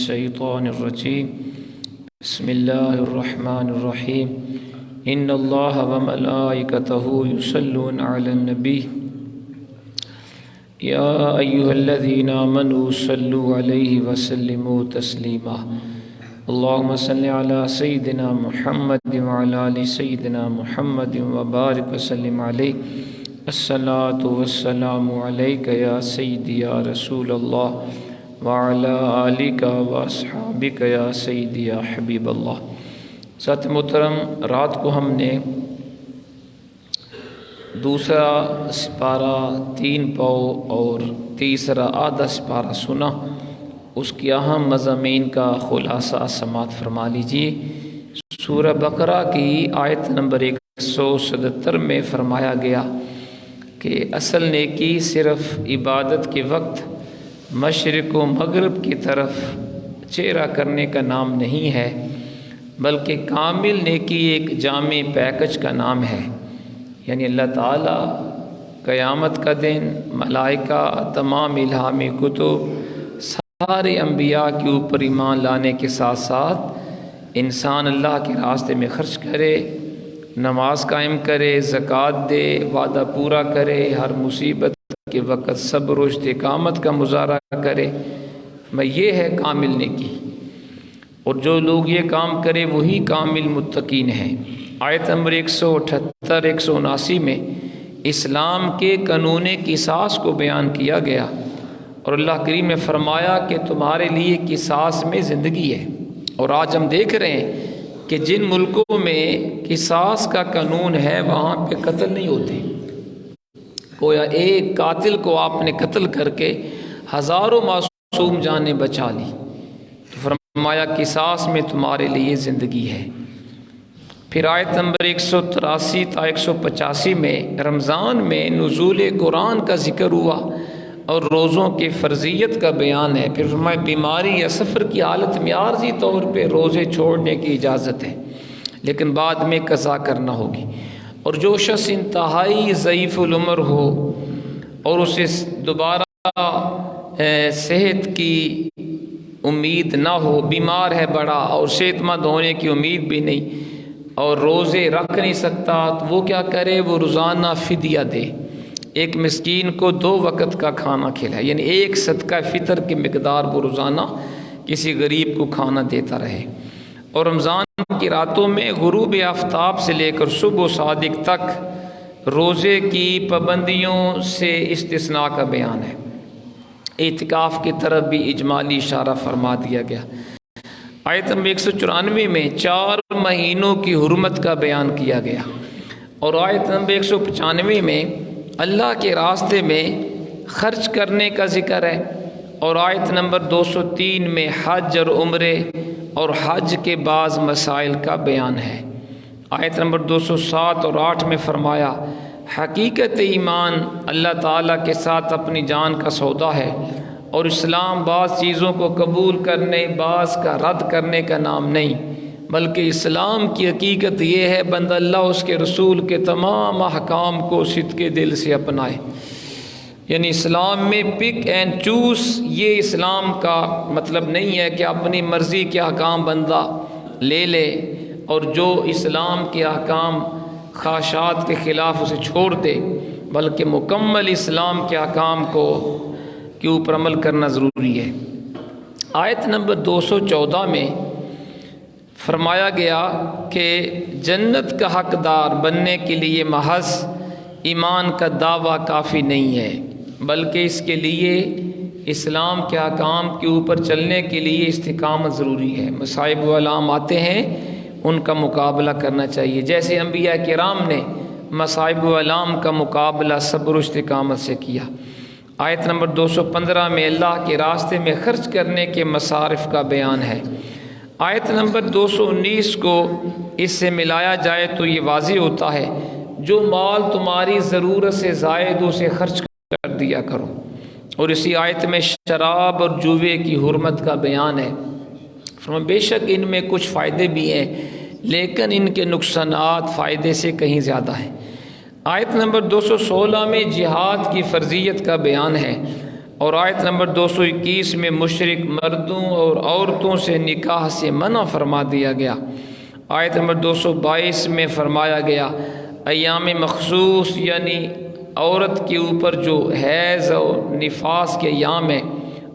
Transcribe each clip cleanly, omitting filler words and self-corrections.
الشیطان الرجیم بسم اللہ الرحمن الرحیم ان اللہ وملائکتہ یصلون علی النبی یا ایہا الذین آمنوا صلوا علیہ وسلموا تسلیما اللہم صلی علی سیدنا محمد وعلی آل سیدنا محمد وبارک وسلم علیہ الصلاة والسلام علیک یا سیدی یا رسول اللہ وعلی آلک واصحابک یا سیدی یا حبیب اللہ۔ ساتھ محترم، رات کو ہم نے دوسرا سپارہ 3 پاؤ اور تیسرا آدھا سپارہ سنا، اس کی اہم مضامین کا خلاصہ سماعت فرما لیجیے۔ سورہ بقرہ کی آیت نمبر 177 میں فرمایا گیا کہ اصل نیکی صرف عبادت کے وقت مشرق و مغرب کی طرف چہرہ کرنے کا نام نہیں ہے، بلکہ کامل نیکی ایک جامع پیکج کا نام ہے۔ یعنی اللہ تعالیٰ قیامت کا دن، ملائکہ، تمام الہامی کتب، سارے انبیاء کے اوپر ایمان لانے کے ساتھ ساتھ انسان اللہ کے راستے میں خرچ کرے، نماز قائم کرے، زکوٰۃ دے، وعدہ پورا کرے، ہر مصیبت کے وقت صبر و استقامت کا مظاہرہ کرے، یہ ہے کامل نیکی۔ اور جو لوگ یہ کام کرے وہی کامل متقین ہیں۔ آیت نمبر 178 179 میں اسلام کے قانون قصاص کو بیان کیا گیا، اور اللہ کریم نے فرمایا کہ تمہارے لیے قصاص میں زندگی ہے۔ اور آج ہم دیکھ رہے ہیں کہ جن ملکوں میں قصاص کا قانون ہے وہاں پہ قتل نہیں ہوتے۔ گویا ایک قاتل کو آپ نے قتل کر کے ہزاروں معصوم جانیں بچا لی، تو فرمایا قصاص میں تمہارے لیے زندگی ہے۔ پھر آیت نمبر 183 تا 185 میں رمضان میں نزول قرآن کا ذکر ہوا اور روزوں کی فرضیت کا بیان ہے۔ پھر فرمایا بیماری یا سفر کی حالت میں عارضی طور پہ روزے چھوڑنے کی اجازت ہے، لیکن بعد میں قضا کرنا ہوگی۔ اور جو شخص انتہائی ضعیف العمر ہو اور اسے دوبارہ صحت کی امید نہ ہو، بیمار ہے بڑا اور صحت مند ہونے کی امید بھی نہیں، اور روزے رکھ نہیں سکتا، تو وہ کیا کرے؟ وہ روزانہ فدیہ دے، ایک مسکین کو 2 وقت کا کھانا کھلائے، یعنی ایک صدقہ فطر کی مقدار وہ روزانہ کسی غریب کو کھانا دیتا رہے۔ اور رمضان کی راتوں میں غروب آفتاب سے لے کر صبح صادق تک روزے کی پابندیوں سے استثناء کا بیان ہے۔ اعتکاف کی طرف بھی اجمالی اشارہ فرما دیا گیا۔ آیت نمبر 194 میں 4 مہینوں کی حرمت کا بیان کیا گیا، اور آیت نمبر 195 میں اللہ کے راستے میں خرچ کرنے کا ذکر ہے، اور آیت نمبر 203 میں حج اور عمرے اور حج کے بعض مسائل کا بیان ہے۔ آیت نمبر 207 اور 8 میں فرمایا حقیقت ایمان اللہ تعالیٰ کے ساتھ اپنی جان کا سودا ہے، اور اسلام بعض چیزوں کو قبول کرنے، بعض کا رد کرنے کا نام نہیں، بلکہ اسلام کی حقیقت یہ ہے بندہ اللہ اس کے رسول کے تمام احکام کو صدقے دل سے اپنائے۔ یعنی اسلام میں پک اینڈ چوز، یہ اسلام کا مطلب نہیں ہے کہ اپنی مرضی کے احکام بندہ لے لے اور جو اسلام کے احکام خواہشات کے خلاف اسے چھوڑ دے، بلکہ مکمل اسلام کے احکام کے اوپر عمل کرنا ضروری ہے۔ آیت نمبر 214 میں فرمایا گیا کہ جنت کا حقدار بننے کے لیے محض ایمان کا دعویٰ کافی نہیں ہے، بلکہ اس کے لیے اسلام کے احکام کے اوپر چلنے کے لیے استقامت ضروری ہے۔ مصائب و علام آتے ہیں، ان کا مقابلہ کرنا چاہیے، جیسے انبیاء کرام نے مصائب و علام کا مقابلہ صبر و استقامت سے کیا۔ آیت نمبر 215 میں اللہ کے راستے میں خرچ کرنے کے مصارف کا بیان ہے۔ آیت نمبر 219 کو اس سے ملایا جائے تو یہ واضح ہوتا ہے جو مال تمہاری ضرورت سے زائد اسے خرچ کر دیا کرو۔ اور اسی آیت میں شراب اور جوے کی حرمت کا بیان ہے۔ بے شک ان میں کچھ فائدے بھی ہیں، لیکن ان کے نقصانات فائدے سے کہیں زیادہ ہیں۔ آیت نمبر 216 میں جہاد کی فرضیت کا بیان ہے۔ اور آیت نمبر 221 میں مشرک مردوں اور عورتوں سے نکاح سے منع فرما دیا گیا۔ آیت نمبر 222 میں فرمایا گیا ایام مخصوص یعنی عورت کے اوپر جو حیض اور نفاس کے ایام ہیں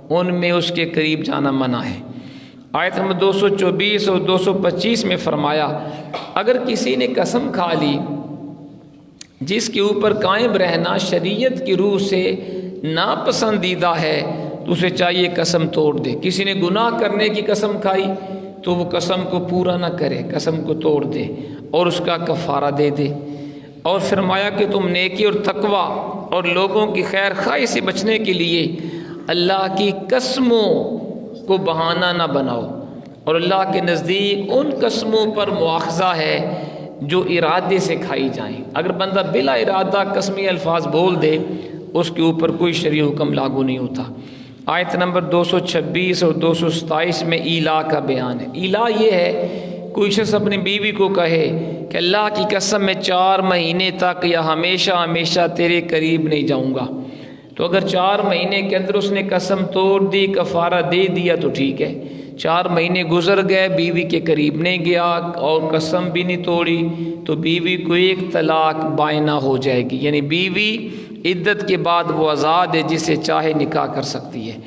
ان میں اس کے قریب جانا منع ہے۔ آیت نمبر 224 اور 225 میں فرمایا اگر کسی نے قسم کھا لی جس کے اوپر قائم رہنا شریعت کی روح سے ناپسندیدہ ہے تو اسے چاہیے قسم توڑ دے۔ کسی نے گناہ کرنے کی قسم کھائی تو وہ قسم کو پورا نہ کرے، قسم کو توڑ دے اور اس کا کفارہ دے دے۔ اور فرمایا کہ تم نیکی اور تقوی اور لوگوں کی خیر خواہی سے بچنے کے لیے اللہ کی قسموں کو بہانہ نہ بناؤ، اور اللہ کے نزدیک ان قسموں پر مواخذہ ہے جو ارادے سے کھائی جائیں۔ اگر بندہ بلا ارادہ قسمی الفاظ بول دے اس کے اوپر کوئی شرعی حکم لاگو نہیں ہوتا۔ آیت نمبر 226 اور 227 میں ایلا کا بیان ہے۔ ایلا یہ ہے کوئی شخص اپنی بیوی کو کہے کہ اللہ کی قسم میں 4 مہینے تک یا ہمیشہ ہمیشہ تیرے قریب نہیں جاؤں گا، تو اگر 4 مہینے کے اندر اس نے قسم توڑ دی، کفارہ دے دیا تو ٹھیک ہے۔ 4 مہینے گزر گئے، بیوی کے قریب نہیں گیا اور قسم بھی نہیں توڑی تو بیوی کو 1 طلاق بائنہ ہو جائے گی، یعنی بیوی عدت کے بعد وہ آزاد ہے، جسے چاہے نکاح کر سکتی ہے۔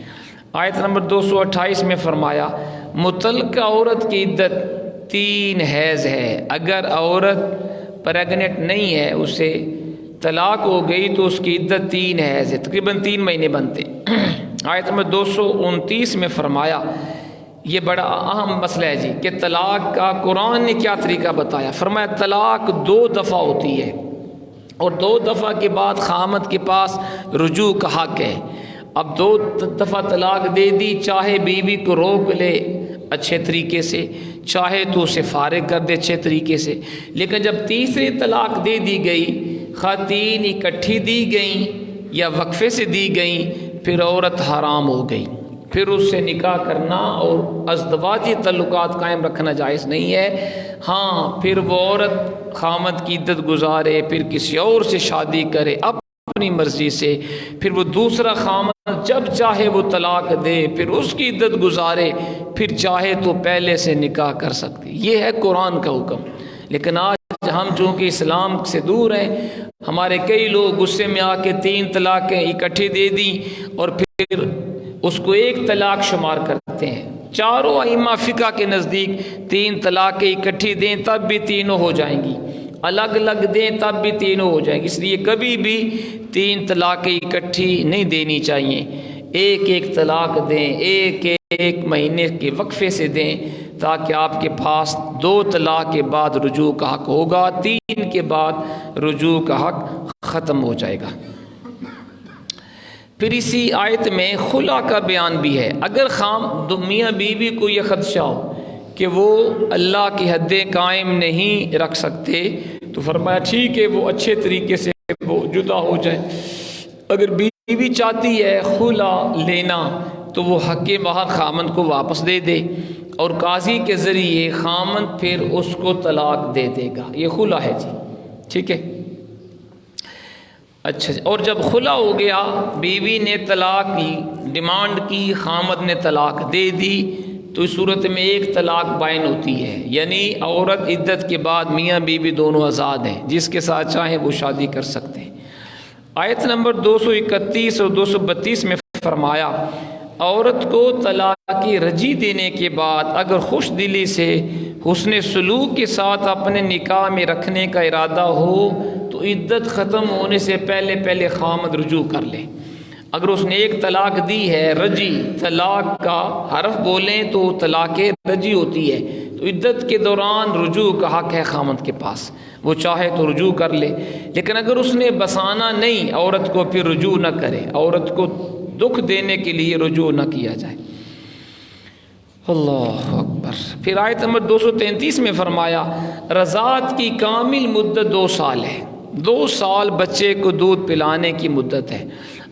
آیت نمبر 228 میں فرمایا متعلقہ عورت کی عدت 3 حیض ہے۔ اگر عورت پریگننٹ نہیں ہے، اسے طلاق ہو گئی تو اس کی عدت 3 حیض ہے، تقریباً 3 مہینے بنتے۔ آیت نمبر 229 میں فرمایا یہ بڑا اہم مسئلہ ہے جی کہ طلاق کا قرآن نے کیا طریقہ بتایا۔ فرمایا طلاق 2 دفعہ ہوتی ہے اور 2 دفعہ کے بعد خامد کے پاس رجوع کا حق ہے۔ اب 2 دفعہ طلاق دے دی، چاہے بیوی کو روک لے اچھے طریقے سے، چاہے تو اسے فارغ کر دے اچھے طریقے سے، لیکن جب تیسری طلاق دے دی گئی، خواتین اکٹھی دی گئیں یا وقفے سے دی گئیں، پھر عورت حرام ہو گئی، پھر اس سے نکاح کرنا اور ازدواجی تعلقات قائم رکھنا جائز نہیں ہے۔ ہاں پھر وہ عورت خامد کی عدت گزارے، پھر کسی اور سے شادی کرے اپنی مرضی سے، پھر وہ دوسرا خامد جب چاہے وہ طلاق دے، پھر اس کی عدت گزارے، پھر چاہے تو پہلے سے نکاح کر سکتی۔ یہ ہے قرآن کا حکم۔ لیکن آج ہم چونکہ اسلام سے دور ہیں، ہمارے کئی لوگ غصے میں آ کے 3 طلاقیں اکٹھی دے دیں اور پھر اس کو 1 طلاق شمار کرتے ہیں۔ چاروں ائمہ فقہ کے نزدیک 3 طلاقیں اکٹھی دیں تب بھی تینوں ہو جائیں گی، الگ الگ دیں تب بھی تینوں ہو جائیں گی، اس لیے کبھی بھی 3 طلاقیں اکٹھی نہیں دینی چاہیے۔ 1 طلاق دیں، 1 مہینے کے وقفے سے دیں، تاکہ آپ کے پاس 2 طلاق کے بعد رجوع کا حق ہوگا، 3 کے بعد رجوع کا حق ختم ہو جائے گا۔ پھر اسی آیت میں خلا کا بیان بھی ہے۔ اگر میاں بیوی کو یہ خدشہ ہو کہ وہ اللہ کی حدیں قائم نہیں رکھ سکتے تو فرمایا ٹھیک ہے وہ اچھے طریقے سے وہ جدا ہو جائے۔ اگر بیوی چاہتی ہے خلا لینا تو وہ حق مہر خامند کو واپس دے دے اور قاضی کے ذریعے خامند پھر اس کو طلاق دے دے گا، یہ خلا ہے جی، ٹھیک ہے۔ اچھا، اور جب خلا ہو گیا، بیوی نے طلاق کی ڈیمانڈ کی، خامد نے طلاق دے دی، تو اس صورت میں 1 طلاق بائن ہوتی ہے، یعنی عورت عدت کے بعد میاں بیوی دونوں آزاد ہیں، جس کے ساتھ چاہیں وہ شادی کر سکتے ہیں۔ آیت نمبر 231 اور 232 میں فرمایا عورت کو طلاق رجی دینے کے بعد اگر خوش دلی سے حسن سلوک کے ساتھ اپنے نکاح میں رکھنے کا ارادہ ہو تو عدت ختم ہونے سے پہلے خامد رجوع کر لے۔ اگر اس نے 1 طلاق دی ہے، رجی طلاق کا حرف بولیں تو طلاق رجی ہوتی ہے، تو عدت کے دوران رجوع کا حق ہے خامد کے پاس، وہ چاہے تو رجوع کر لے۔ لیکن اگر اس نے بسانا نہیں عورت کو، پھر رجوع نہ کرے، عورت کو دکھ دینے کے لیے رجوع نہ کیا جائے۔ اللہ اکبر۔ پھر آیت نمبر 233 میں فرمایا رضاعت کی کامل مدت 2 سال ہے۔ 2 سال بچے کو دودھ پلانے کی مدت ہے۔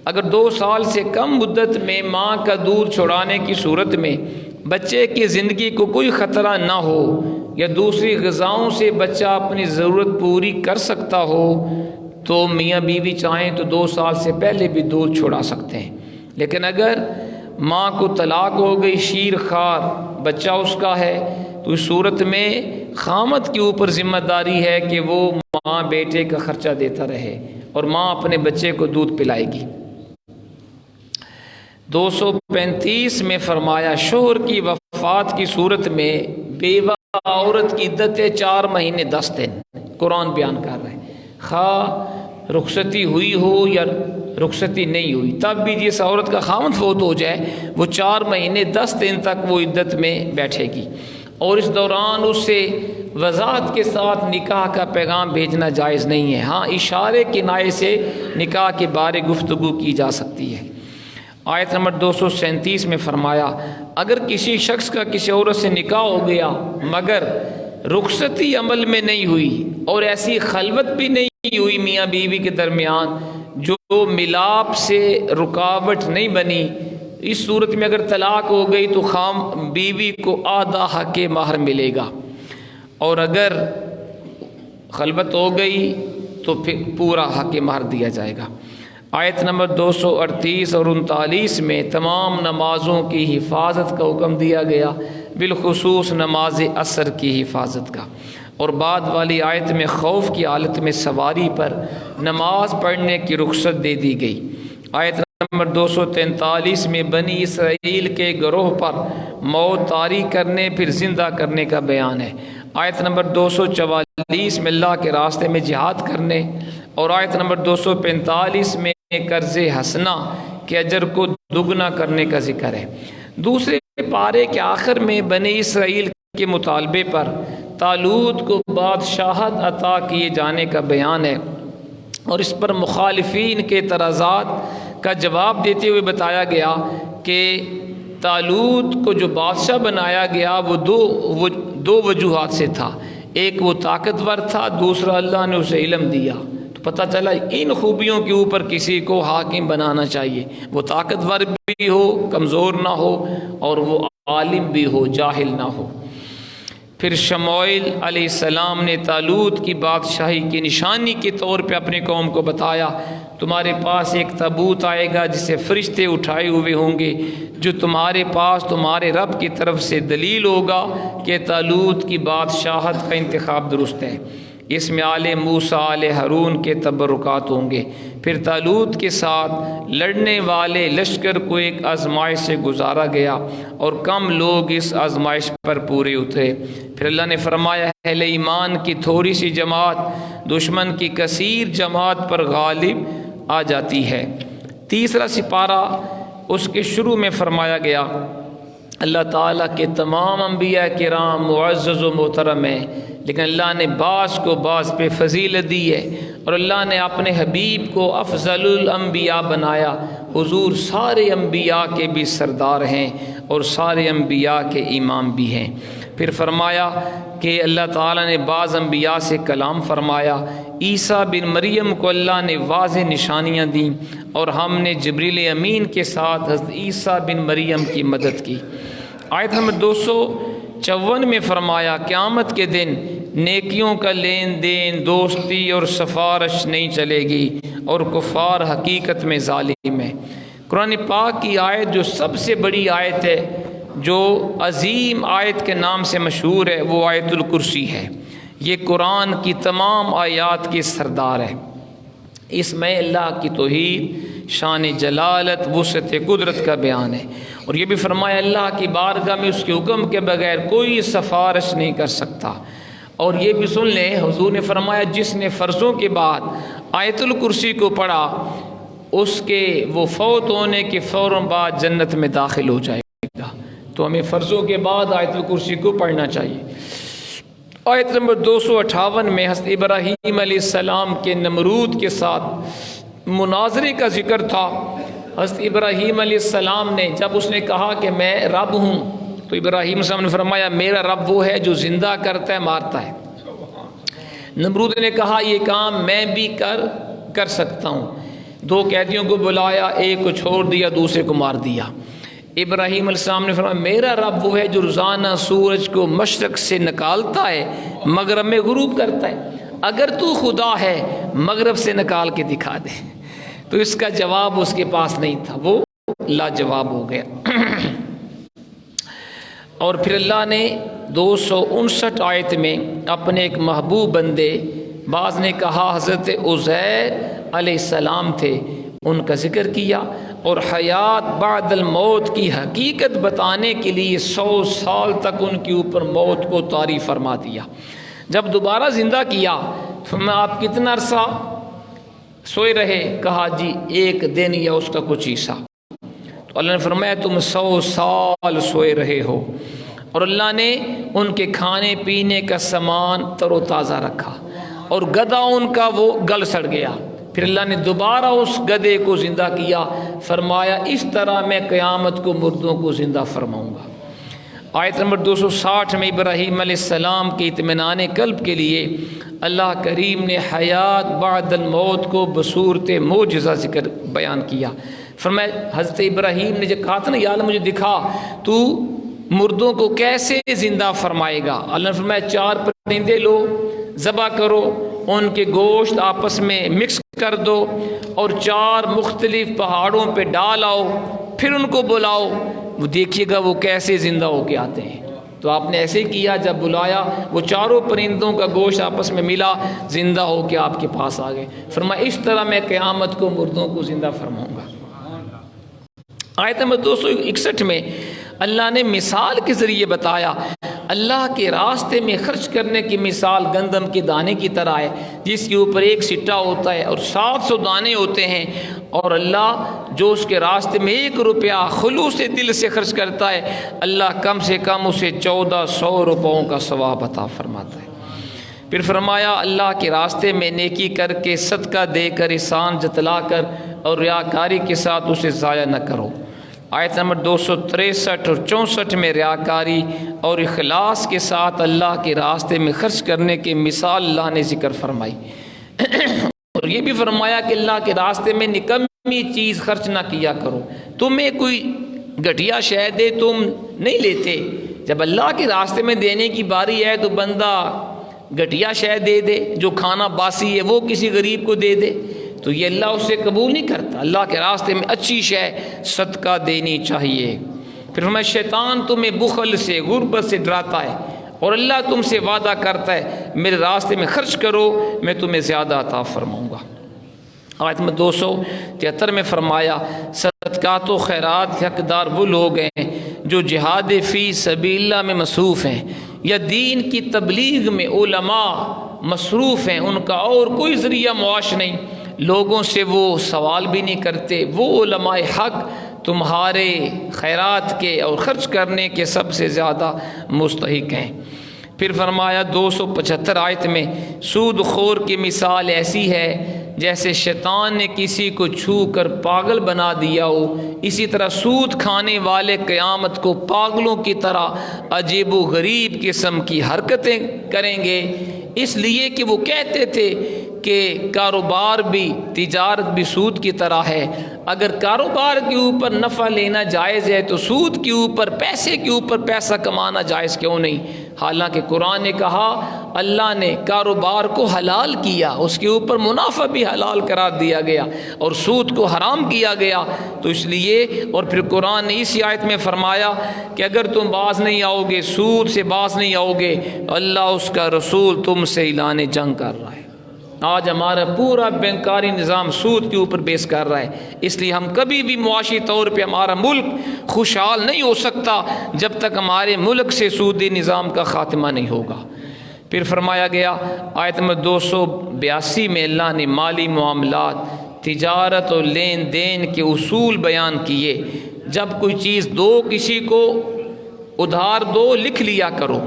اگر 2 سال سے کم مدت میں ماں کا دودھ چھڑانے کی صورت میں بچے کی زندگی کو کوئی خطرہ نہ ہو یا دوسری غذاؤں سے بچہ اپنی ضرورت پوری کر سکتا ہو تو میاں بیوی چاہیں تو 2 سال سے پہلے بھی دودھ چھڑا سکتے ہیں۔ لیکن اگر ماں کو طلاق ہو گئی، شیر خوار بچہ اس کا ہے، تو اس صورت میں خامد کے اوپر ذمہ داری ہے کہ وہ ماں بیٹے کا خرچہ دیتا رہے اور ماں اپنے بچے کو دودھ پلائے گی۔ 235 میں فرمایا شوہر کی وفات کی صورت میں بیوہ عورت کی عدت 4 مہینے 10 دن، قرآن بیان کر رہے ہیں، خواہ رخصتی ہوئی ہو یا رخصتی نہیں ہوئی، تب بھی جس عورت کا خاوند فوت ہو جائے وہ 4 مہینے 10 دن تک وہ عدت میں بیٹھے گی، اور اس دوران اس سے وضاحت کے ساتھ نکاح کا پیغام بھیجنا جائز نہیں ہے۔ ہاں اشارے کنائے سے نکاح کے بارے گفتگو کی جا سکتی ہے۔ آیت نمبر 237 میں فرمایا اگر کسی شخص کا کسی عورت سے نکاح ہو گیا مگر رخصتی عمل میں نہیں ہوئی اور ایسی خلوت بھی نہیں ہوئی میاں بیوی کے درمیان جو ملاپ سے رکاوٹ نہیں بنی، اس صورت میں اگر طلاق ہو گئی تو بیوی کو آدھا حق مہر ملے گا، اور اگر خلوت ہو گئی تو پھر پورا حق مہر دیا جائے گا۔ آیت نمبر 238 اور 39 میں تمام نمازوں کی حفاظت کا حکم دیا گیا، بالخصوص نماز عصر کی حفاظت کا، اور بعد والی آیت میں خوف کی حالت میں سواری پر نماز پڑھنے کی رخصت دے دی گئی۔ آیت نمبر 243 میں بنی اسرائیل کے گروہ پر موت طاری کرنے پھر زندہ کرنے کا بیان ہے۔ آیت نمبر 244 میں اللہ کے راستے میں جہاد کرنے، اور آیت نمبر 245 میں قرض حسنہ کے اجر کو دگنا کرنے کا ذکر ہے۔ دوسرے پارے کے آخر میں بنی اسرائیل کے مطالبے پر طالوت کو بادشاہت عطا کیے جانے کا بیان ہے، اور اس پر مخالفین کے اعتراضات کا جواب دیتے ہوئے بتایا گیا کہ طالوت کو جو بادشاہ بنایا گیا وہ دو وجوہات سے تھا، ایک وہ طاقتور تھا، دوسرا اللہ نے اسے علم دیا، تو پتہ چلا ان خوبیوں کے اوپر کسی کو حاکم بنانا چاہیے، وہ طاقتور بھی ہو، کمزور نہ ہو، اور وہ عالم بھی ہو، جاہل نہ ہو۔ پھر شموئیل علیہ السلام نے طالوت کی بادشاہی کی نشانی کے طور پہ اپنی قوم کو بتایا تمہارے پاس ایک تابوت آئے گا جسے فرشتے اٹھائے ہوئے ہوں گے، جو تمہارے پاس تمہارے رب کی طرف سے دلیل ہوگا کہ طالوت کی بادشاہت کا انتخاب درست ہے، اس میں آل موسیٰ آل ہارون کے تبرکات ہوں گے۔ پھر طالوت کے ساتھ لڑنے والے لشکر کو ایک آزمائش سے گزارا گیا اور کم لوگ اس آزمائش پر پورے اترے۔ پھر اللہ نے فرمایا اہل ایمان کی تھوڑی سی جماعت دشمن کی کثیر جماعت پر غالب آ جاتی ہے۔ تیسرا سپارہ اس کے شروع میں فرمایا گیا اللہ تعالیٰ کے تمام انبیاء کرام معزز و محترم ہیں، لیکن اللہ نے بعض کو بعض پہ فضیلت دی ہے، اور اللہ نے اپنے حبیب کو افضل الانبیاء بنایا۔ حضور سارے انبیاء کے بھی سردار ہیں اور سارے انبیاء کے امام بھی ہیں۔ پھر فرمایا کہ اللہ تعالیٰ نے بعض انبیاء سے کلام فرمایا، عیسیٰ بن مریم کو اللہ نے واضح نشانیاں دیں، اور ہم نے جبریل امین کے ساتھ حضرت عیسیٰ بن مریم کی مدد کی۔ آیت نمبر 254 میں فرمایا قیامت کے دن نیکیوں کا لین دین، دوستی اور سفارش نہیں چلے گی، اور کفار حقیقت میں ظالم ہیں۔ قرآن پاک کی آیت جو سب سے بڑی آیت ہے، جو عظیم آیت کے نام سے مشہور ہے، وہ آیت الکرسی ہے۔ یہ قرآن کی تمام آیات کی سردار ہے۔ اس میں اللہ کی توحید، شان جلالت، وسعت قدرت کا بیان ہے، اور یہ بھی فرمایا اللہ کی بارگاہ میں اس کے حکم کے بغیر کوئی سفارش نہیں کر سکتا۔ اور یہ بھی سن لیں حضور نے فرمایا جس نے فرضوں کے بعد آیت الکرسی کو پڑھا اس کے وہ فوت ہونے کے فوراً بعد جنت میں داخل ہو جائے گا۔ تو ہمیں فرضوں کے بعد آیت الکرسی کو پڑھنا چاہیے۔ آیت نمبر 258 میں حضرت ابراہیم علیہ السلام کے نمرود کے ساتھ مناظرے کا ذکر تھا۔ حضرت ابراہیم علیہ السلام نے جب اس نے کہا کہ میں رب ہوں، تو ابراہیم علیہ السلام نے فرمایا میرا رب وہ ہے جو زندہ کرتا ہے مارتا ہے۔ نمرود نے کہا یہ کام میں بھی کر سکتا ہوں۔ 2 قیدیوں کو بلایا، ایک کو چھوڑ دیا، دوسرے کو مار دیا۔ ابراہیم علیہ السلام نے فرمایا میرا رب وہ ہے جو روزانہ سورج کو مشرق سے نکالتا ہے، مغرب میں غروب کرتا ہے، اگر تو خدا ہے مغرب سے نکال کے دکھا دے۔ تو اس کا جواب اس کے پاس نہیں تھا، وہ لاجواب ہو گیا۔ اور پھر اللہ نے 259 آیت میں اپنے ایک محبوب بندے، بعض نے کہا حضرت عزیر علیہ السلام تھے، ان کا ذکر کیا، اور حیات بعد الموت کی حقیقت بتانے کے لیے 100 سال تک ان کے اوپر موت کو طاری فرما دیا۔ جب دوبارہ زندہ کیا تو میں آپ کتنا عرصہ سوئے رہے؟ کہا جی 1 دن یا اس کا کچھ حصہ۔ تو اللہ نے فرمایا تم 100 سال سوئے رہے ہو، اور اللہ نے ان کے کھانے پینے کا سامان تر و تازہ رکھا، اور گدھا ان کا وہ گل سڑ گیا۔ پھر اللہ نے دوبارہ اس گدھے کو زندہ کیا، فرمایا اس طرح میں قیامت کو مردوں کو زندہ فرماؤں گا۔ آیت نمبر 260 میں ابراہیم علیہ السلام کے اطمینان قلب کے لیے اللہ کریم نے حیات بعد الموت کو بصورت معجزہ ذکر بیان کیا۔ فرمایا حضرت ابراہیم نے جب کہا تھا نا یا اللہ مجھے دکھا تو مردوں کو کیسے زندہ فرمائے گا، اللہ نے فرمایا 4 پرندے لو، ذبح کرو، ان کے گوشت آپس میں مکس کر دو، اور 4 مختلف پہاڑوں پہ ڈال آؤ، پھر ان کو بلاؤ، وہ دیکھیے گا وہ کیسے زندہ ہو کے آتے ہیں۔ تو آپ نے ایسے کیا، جب بلایا وہ 4 پرندوں کا گوشت آپس میں ملا، زندہ ہو کے آپ کے پاس آ گئے۔ فرمایا اس طرح میں قیامت کو مردوں کو زندہ فرماؤں گا۔ آیت نمبر 261 میں اللہ نے مثال کے ذریعے بتایا اللہ کے راستے میں خرچ کرنے کی مثال گندم کے دانے کی طرح ہے، جس کے اوپر 1 سٹا ہوتا ہے اور 700 دانے ہوتے ہیں، اور اللہ جو اس کے راستے میں 1 روپیہ خلوص دل سے خرچ کرتا ہے، اللہ کم سے کم اسے 1400 روپوں کا ثواب عطا فرماتا ہے۔ پھر فرمایا اللہ کے راستے میں نیکی کر کے، صدقہ دے کر، احسان جتلا کر، اور ریاکاری کے ساتھ اسے ضائع نہ کرو۔ آیت نمبر 263 اور 64 میں ریاکاری اور اخلاص کے ساتھ اللہ کے راستے میں خرچ کرنے کی مثال اللہ نے ذکر فرمائی، اور یہ بھی فرمایا کہ اللہ کے راستے میں نکمی چیز خرچ نہ کیا کرو۔ تمہیں کوئی گھٹیا شے دے تم نہیں لیتے، جب اللہ کے راستے میں دینے کی باری ہے تو بندہ گھٹیا شے دے دے، جو کھانا باسی ہے وہ کسی غریب کو دے دے، تو یہ اللہ اسے قبول نہیں کرتا۔ اللہ کے راستے میں اچھی شے صدقہ دینی چاہیے۔ پھر فرمایا شیطان تمہیں بخل سے، غربت سے ڈراتا ہے، اور اللہ تم سے وعدہ کرتا ہے میرے راستے میں خرچ کرو میں تمہیں زیادہ عطا فرماؤں گا۔ آیت میں 273 میں فرمایا صدقات و خیرات کے حقدار وہ لوگ ہیں جو جہاد فی سبیل اللہ میں مصروف ہیں، یا دین کی تبلیغ میں علماء مصروف ہیں، ان کا اور کوئی ذریعہ معاش نہیں، لوگوں سے وہ سوال بھی نہیں کرتے، وہ علماء حق تمہارے خیرات کے اور خرچ کرنے کے سب سے زیادہ مستحق ہیں۔ پھر فرمایا 275 آیت میں سود خور کی مثال ایسی ہے جیسے شیطان نے کسی کو چھو کر پاگل بنا دیا ہو، اسی طرح سود کھانے والے قیامت کو پاگلوں کی طرح عجیب و غریب قسم کی حرکتیں کریں گے، اس لیے کہ وہ کہتے تھے کہ کاروبار بھی، تجارت بھی سود کی طرح ہے۔ اگر کاروبار کے اوپر نفع لینا جائز ہے تو سود کے اوپر، پیسے کے اوپر پیسہ کمانا جائز کیوں نہیں؟ حالانکہ قرآن نے کہا اللہ نے کاروبار کو حلال کیا، اس کے اوپر منافع بھی حلال قرار دیا گیا اور سود کو حرام کیا گیا، تو اس لیے اور پھر قرآن نے اسی آیت میں فرمایا کہ اگر تم باز نہیں آؤ گے، سود سے باز نہیں آؤ گے، اللہ اس کا رسول تم سے اعلان جنگ کر رہا ہے۔ آج ہمارا پورا بینکاری نظام سود کے اوپر بیس کر رہا ہے، اس لیے ہم کبھی بھی معاشی طور پہ ہمارا ملک خوشحال نہیں ہو سکتا جب تک ہمارے ملک سے سودی نظام کا خاتمہ نہیں ہوگا۔ پھر فرمایا گیا آیت نمبر 282 میں اللہ نے مالی معاملات، تجارت اور لین دین کے اصول بیان کیے۔ جب کوئی چیز دو، کسی کو ادھار دو، لکھ لیا کرو،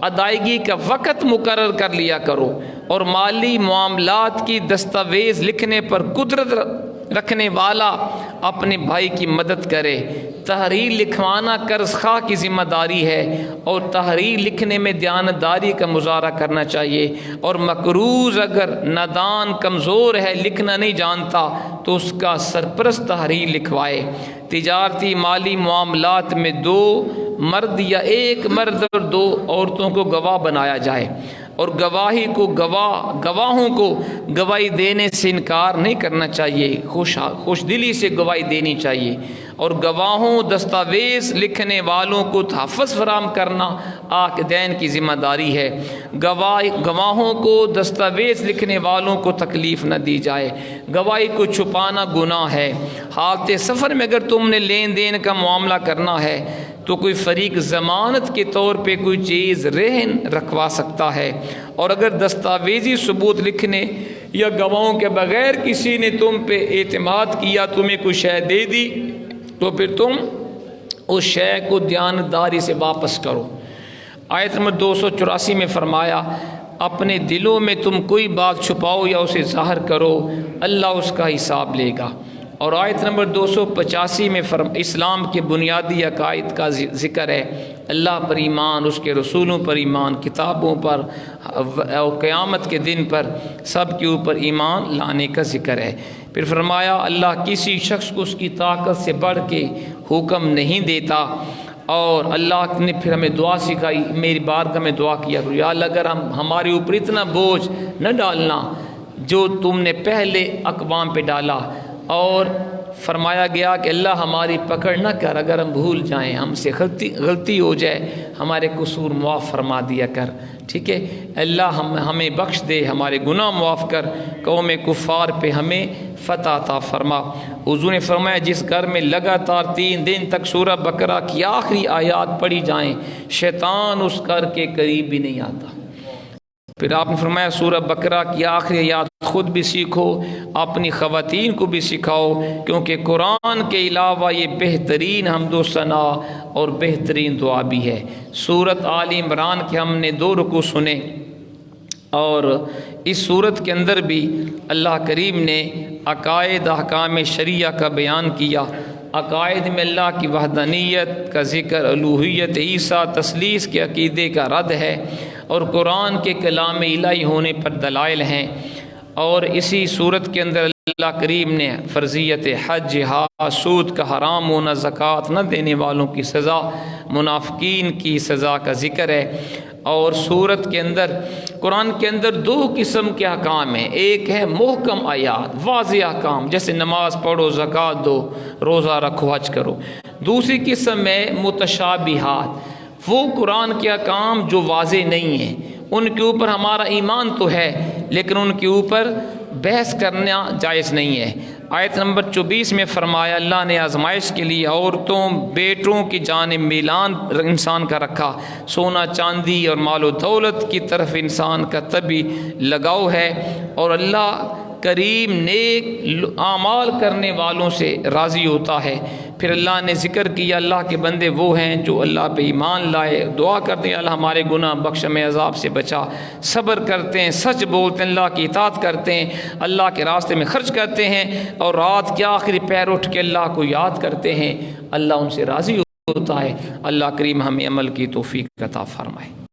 ادائیگی کا وقت مقرر کر لیا کرو، اور مالی معاملات کی دستاویز لکھنے پر قدرت رکھنے والا اپنے بھائی کی مدد کرے۔ تحریر لکھوانا قرض خواہ کی ذمہ داری ہے، اور تحریر لکھنے میں دیانتداری کا مظاہرہ کرنا چاہیے، اور مقروض اگر نادان کمزور ہے، لکھنا نہیں جانتا، تو اس کا سرپرست تحریر لکھوائے۔ تجارتی مالی معاملات میں 2 مرد یا 1 مرد اور 2 عورتوں کو گواہ بنایا جائے، اور گواہوں کو گواہی دینے سے انکار نہیں کرنا چاہیے، خوش دلی سے گواہی دینی چاہیے، اور گواہوں دستاویز لکھنے والوں کو تحفظ فراہم کرنا عاقدین کی ذمہ داری ہے۔ گواہوں کو دستاویز لکھنے والوں کو تکلیف نہ دی جائے، گواہی کو چھپانا گناہ ہے۔ حالت سفر میں اگر تم نے لین دین کا معاملہ کرنا ہے تو کوئی فریق ضمانت کے طور پہ کوئی چیز رہن رکھوا سکتا ہے، اور اگر دستاویزی ثبوت لکھنے یا گواہوں کے بغیر کسی نے تم پہ اعتماد کیا، تمہیں کوئی شے دے دی، تو پھر تم اس شے کو دیانتداری سے واپس کرو۔ آیت نمبر 284 میں فرمایا اپنے دلوں میں تم کوئی بات چھپاؤ یا اسے ظاہر کرو، اللہ اس کا حساب لے گا۔ اور آیت نمبر 285 میں اسلام کے بنیادی عقائد کا ذکر ہے، اللہ پر ایمان، اس کے رسولوں پر ایمان، کتابوں پر اور قیامت کے دن پر سب کے اوپر ایمان لانے کا ذکر ہے۔ پھر فرمایا اللہ کسی شخص کو اس کی طاقت سے بڑھ کے حکم نہیں دیتا، اور اللہ نے پھر ہمیں دعا سکھائی، میری بارگاہ میں دعا کیا کرو، یا اللہ اگر ہمارے اوپر اتنا بوجھ نہ ڈالنا جو تم نے پہلے اقوام پہ ڈالا، اور فرمایا گیا کہ اللہ ہماری پکڑ نہ کر، اگر ہم بھول جائیں، ہم سے غلطی ہو جائے، ہمارے قصور معاف فرما دیا کر، ٹھیک ہے اللہ ہمیں بخش دے، ہمارے گناہ معاف کر، قوم کفار پہ ہمیں فتح عطا فرما۔ حضور نے فرمایا جس گھر میں لگاتار 3 دن تک سورہ بقرہ کی آخری آیات پڑھی جائیں، شیطان اس گھر کے قریب بھی نہیں آتا۔ پھر آپ نے فرمایا سورہ بقرہ کی آخری آیات خود بھی سیکھو، اپنی خواتین کو بھی سکھاؤ، کیونکہ قرآن کے علاوہ یہ بہترین حمد و ثنا اور بہترین دعا بھی ہے۔ سورۃ آل عمران کے ہم نے 2 رکوع سنے، اور اس صورت کے اندر بھی اللہ کریم نے عقائد احکام شریعہ کا بیان کیا۔ عقائد میں اللہ کی وحدانیت کا ذکر، الوہیت، عیسیٰ، تثلیث کے عقیدے کا رد ہے، اور قرآن کے کلام الہی ہونے پر دلائل ہیں۔ اور اسی صورت کے اندر اللہ کریم نے فرضیت حج، جہاد، سود کا حرام ہونا، زکوٰۃ نہ دینے والوں کی سزا، منافقین کی سزا کا ذکر ہے۔ اور سورت کے اندر، قرآن کے اندر 2 قسم کے احکام ہیں، ایک ہے محکم آیات، واضح احکام، جیسے نماز پڑھو، زکوٰۃ دو، روزہ رکھو، حج کرو۔ دوسری قسم ہے متشابہات، وہ قرآن کے احکام جو واضح نہیں ہیں، ان کے اوپر ہمارا ایمان تو ہے لیکن ان کے اوپر بحث کرنا جائز نہیں ہے۔ آیت نمبر 24 میں فرمایا اللہ نے آزمائش کے لیے عورتوں بیٹوں کی جانب میلان انسان کا رکھا، سونا چاندی اور مال و دولت کی طرف انسان کا طبعی لگاؤ ہے، اور اللہ کریم نیک اعمال کرنے والوں سے راضی ہوتا ہے۔ پھر اللہ نے ذکر کیا اللہ کے بندے وہ ہیں جو اللہ پہ ایمان لائے، دعا کرتے ہیں اللہ ہمارے گناہ بخش، ہمیں عذاب سے بچا، صبر کرتے ہیں، سچ بولتے ہیں، اللہ کی اطاعت کرتے ہیں، اللہ کے راستے میں خرچ کرتے ہیں، اور رات کے آخری پہر اٹھ کے اللہ کو یاد کرتے ہیں، اللہ ان سے راضی ہوتا ہے۔ اللہ کریم ہمیں عمل کی توفیق عطا فرمائے۔